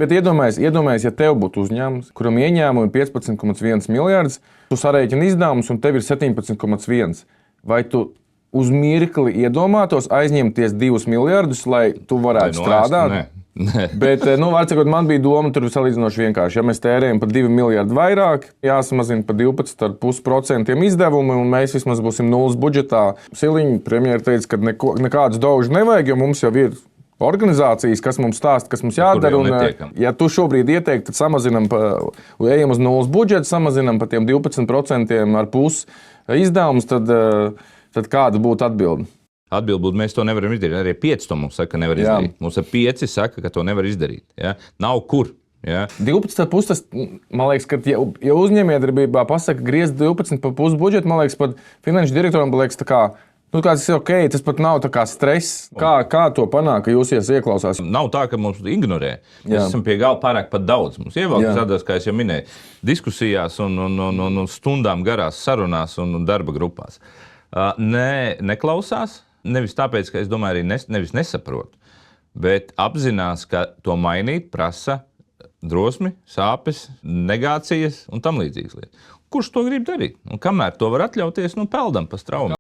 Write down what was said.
Bet iedomājies, ja tev būtu uzņēmums, kuram ieņēmumi ir 15,1 miljardus, tu sarēķini izdevumus un tev ir 17,1. Vai tu uz mirkli iedomātos aizņemties 2 miljardus, lai tu varētu strādāt? Nē. Bet, varbūt man bija doma, tur salīdzinoši vienkārši. Ja mēs tērējam par 2 miljardu vairāk, jāsamazina par 12,5% izdevumi, un mēs vismaz būsim nulles budžetā. Siliņa premjera teica, ka nekādus daužus nevajag, jo mums jau ir organizācijas, kas mums stāsta, kas mums jādara. Un, ja tu šobrīd ieteiktu, tad samazinām, ejam uz nulles budžetu, samazinām par tiem 12% ar pusi izdevumus, tad kāda būtu atbilde? Atbilde būtu, mēs to nevaram izdarīt. Arī 5 to mums saka, ka nevar izdarīt. Mums ar 5 saka, ka to nevar izdarīt. Ja? Nav kur. Ja? 12,5, man liekas, ka, ja uzņēmējdarbībā pasaka, griezt 12,5 budžetu, man liekas, pat finanšu direktoram liekas, tas ir ok, tas pat nav tā kā stress. Kā to panākt, ka jūs ieklausās? Nav tā, ka mums ignorē. Mēs esam pie gala pārāk pat daudz. Mums ievelk tādās, kā es jau minēju, diskusijās un stundām garās sarunās un darba grupās. Neklausās. Nevis tāpēc, ka es domāju, arī nevis nesaprotu, bet apzinās, ka to mainīt prasa drosmi, sāpes, negācijas un tam līdzīgas lietas. Kurš to grib darīt? Un kamēr to var atļauties, peldam pa straumu.